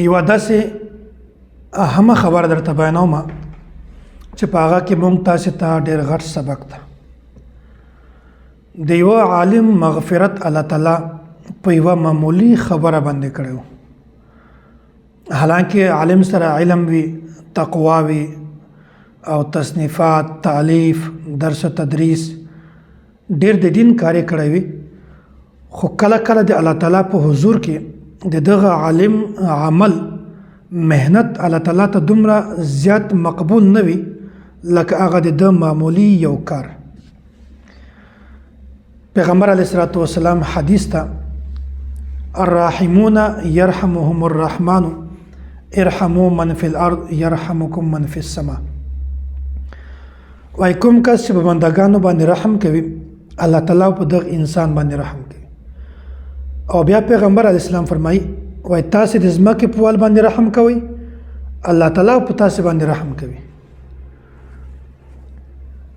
یو داسې اهمه خبره درته بیانوم چې په هغه کې مونږ تاسو ته ډېر غټ سبق ده. د یو عالم مغفرت الله تعالی په یوه معمولی خبره باندې کړی و. حالانکه عالم سره علم وي، تقوا وي او تصنیفات، تعلیف، درس و تدریس ډېر د دین کارې کړی وي، خو کله کله د الله تعالی په حضور کې د دغه عالم عمل مهنت الله تعالی ته دومره زیات مقبول نه وي لکه هغه د معمولی یو کار. پیغمبر علیه الصلاة والسلام حدیث ته الراحمون یرحمهم الرحمن ارحموا من فی الارض یرحمکم من فی السماء. وای کوم کس چې په بندګانو باندې رحم کوي الله تعالی په دغه انسان باندې رحم کوي. او بیا پیغمبر علیه السلام فرمایي وای تاسو د ځمکې په وال باندې رحم کوئ الله تعالی په تاسو باندې رحم کوي.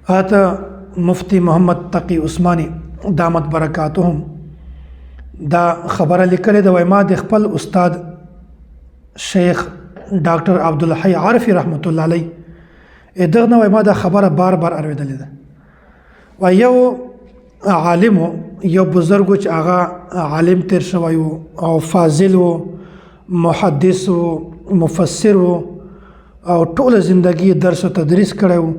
هاته مفتی محمد تقی عثماني دامت برکاتهم دا خبره لیکلې ده. وای ما د خپل استاد شیخ ډاکټر عبدالحی عارفی رحمت الله علیه دغه نه وای ما دا خبره بار بار اورېدلې ده. وای یو عالم یو بزرګ چې هغه عالم تیر شوی او فاضل و، محدث و، مفسر و او ټول زندگی درس و تدریس کړی و،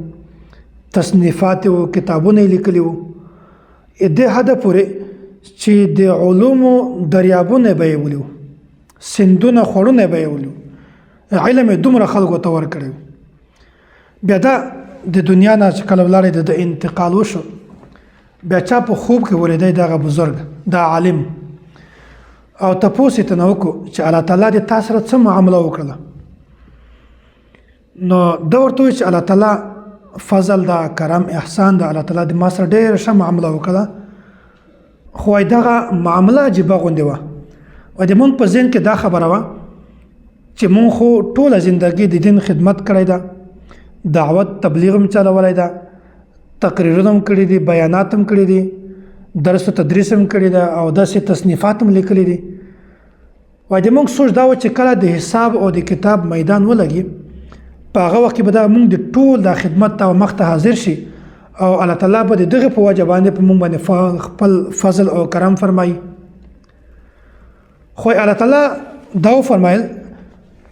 تصنیفات و کتابونه لیکلي و، دې حد پورې چې د علومو دریابونه به یې ولیو، سیندونه خوړونه به یې ولیو، علم یې دومره خلکو ته ورکړی. بیا دا د دنیا نه چې کله ولاړی د انتقال وشو بیا چا په خوب کې ولیدی دغه بزرګ دا عالم او تپوس یې ترنه وکړو چې الله تعالی د تا سره څه معامله وکړله. نو ده ورته وویل چې الله تعالی فضل دا کرم احسان دا الله تعالی د ما سره ډېره ښه معامله وکړه، خو وایي دغه معامله عجیبه غوندې وه. وایي د مونږ په ذهن کې دا خبره وه چې مونږ خو ټوله زندګي د دین خدمت کړی ده، دعوت تبلیغ هم چلولی ده، تقریرونه هم کړي دي، بیانات هم کړي دي، درس و تدریس هم کړي ده او داسې تصنیفات هم لیکلي دي. وایي د مونږ سوچ دا و چې کله د حساب او د کتاب میدان ولګي په هغه وخت کې به دا مونږ د ټول دا خدمت ته مخ ته حاضر شي او الله تعالی به د دغه په وجه باندې په مونږ باندې خپل فضل او کرم فرمایي. خو الله تعالی دا وفرمایل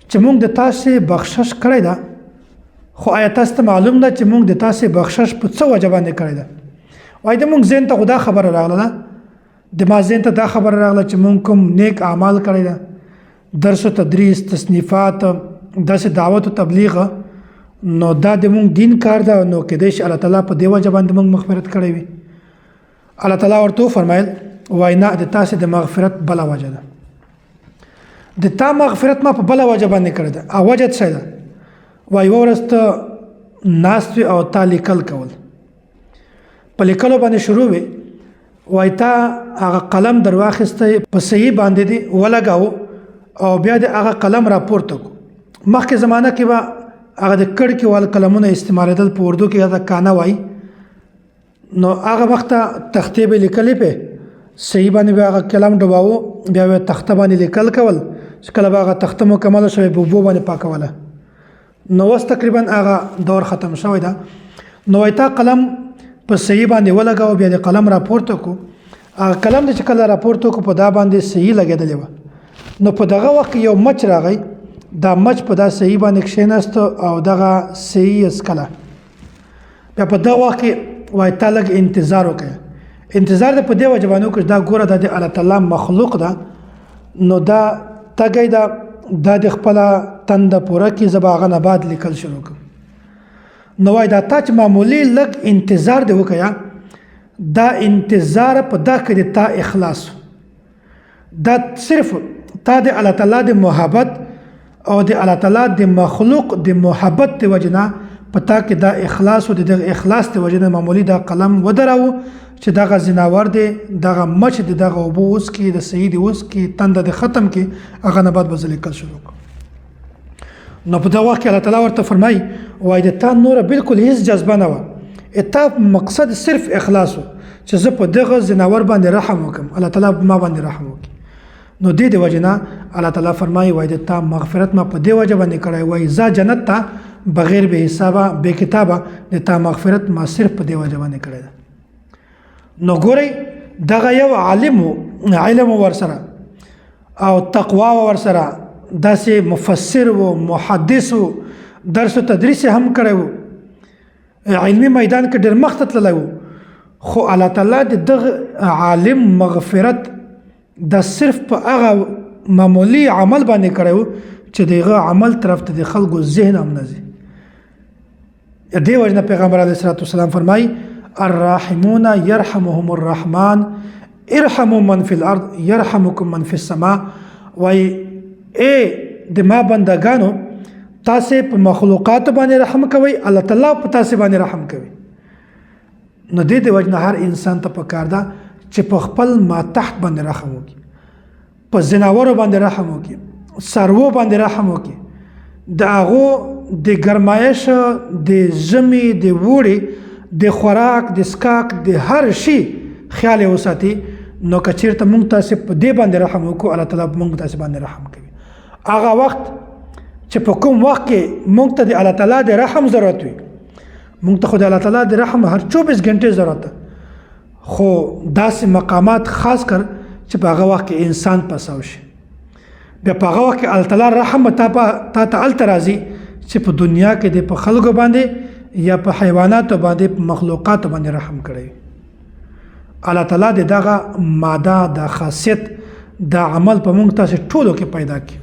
چې مونږ د تاسې بخشش کړی ده، خو آیا تاسو ته معلوم ده چې مونږ د تاسې بخشش په څه وجه باندې کړی ده؟ وایي د مونږ ذهن ته خو دا خبره راغله ده، د ما ذهن ته دا خبره راغله چې مونږ کوم نیک اعمال کړی ده، درس و تدریس، تصنیفات، داسې دعوت و تبلیغ، نو دا د مونږ دین کار ده، نو کېدای شي الله تعالی په دې وجه باندې مونږ مغفرت کړی وي. الله تعالی ورته وفرمایل وایي نه د تاسې د مغفرت بله وجه ده، د تا مغفرت ما په بله وجه باندې کړی ده. او وجه څه ده؟ وایي یوه ورځ ته ناست وي او تا لیکل کول، په لیکلو باندې شروع وي، وایي تا هغه قلم در واخیستی په صحیح باندې دی ولګاو او بیا د هغه قلم راپورته کړو. مخکې زمانه کې به هغه د کړکۍ وال قلمونه استعمالېدل، په اردو کې هغه کانه وایي، نو هغه وخت تختې به لیکلې په صحیح باندې به هغه قلم ډباوه، بیا به تخته باندې لیکل کول، چې کله به هغه تخته مکمله شوې په اوبو باندې پاکوله. نو اوس تقریبا هغه دور ختم شوی ده. نو وایي تا قلم په صحیح باندې ولګاو، بیا د قلم راپورته کړو، هغه قلم چې کله راپورته کړو په دا باندې صحیح لګېدلې وه، نو په دغه وخت یو مچ راغی، دا مچ په دا صحیح باندې کښېناست او دغه صحیح اسکله. بیا په دغه وخت کې وایي تا لږ انتظار وکړه. انتظار د په دې وجه باندې وکړه دا ګوره دا د الله تعالی مخلوق ده، نو دا تږی ده، دا د خپله تنده پوره کړي، زه به هغه نه بعد لیکل شروع کړم. نو وایي دا تا چې معمولي لږ انتظار دې وکړه، دا انتظار په دا کې د تا اخلاص، دا صرف تا د الله تعالی د محبت او د الله تعالی د مخلوق د محبت د وجه نه په تا کې دا اخلاص او د دغه اخلاص د وجه نه معمولي دا قلم ودراو چې دغه زناور دی، دغه مچ دی، دغه اوبه اوس کې د صحیح دی، اوس کې تنده د ختم کې هغه نه بعد به زه لیکل شروع کړم. نو په دغه وخت کې الله تعالی ورته فرمایي وایي د تا نوره بالکل هیڅ جذبه نه وه، تا مقصد صرف اخلاص و چې زه په دغه زناور باندې رحم وکړم، الله تعالی ما باندې رحم وکړي. نو دې د وجه نه الله تعالی فرمایي وای د تا مغفرت ما په دې وجه باندې کړی وای ځه جنت ته بغیر به حسابه بې کتابه د تا مغفرت ما صرف په دې وجه باندې کړی ده. نو ګورئ دغه یو عالم علم ورسره او تقوا ورسره داسې مفسر و محدث و درس و تدریس هم کړی و علمي میدان کې ډېر مخته تللی و خو الله تعالی د دغه عالم مغفرت د صرف په هغه معمولی عمل باندې کړی و چې دغه عمل طرف ته د خلکو ذهن هم نه ځي. دې وجه نه پیغمبر علیه الصلاة والسلام فرمایي الراحمون يرحمهم الرحمن ارحموا من في الارض يرحمكم من في السماء. وای د ما بندگانو تاسو په مخلوقات باندې رحم کوئ الله تعالی په تاسو باندې رحم کوي. نو دې د وجه نه هر انسان ته پکار ده چې په خپل ما تحت باندې رحم وکړي په ځناورو باندې رحم وکړي څاروو باندې رحم وکړي د هغو د ګرمایش د ژمي د وړي د خوراک د سکاک د هر شي خیال یې وساتي. نو که چېرته مونږ تاسې په دې باندې رحم وکړو الله تعالی مونږ تاسې باندې رحم کوي. هغه وخت چې په کوم وخت کې مونږ ته د الله تعالی د رحم ضرورت وي مونږ ته خو د الله تعالی د رحم هر 24 غنټې ضرورت ده خو داسې مقامات خاص کر چې په هغه وخت کې انسان پساو شي بیا په هغه وخت کې الله تعالی رحم تا ته هلته راځي چې په دنیا کې د په خلکو باندې یا په حیواناتو باندې په مخلوقاتو باندې رحم کړی. الله تعالی د دغه ماده د خاصیت د عمل په مونږ تاسې ټولو کې پیدا کړي.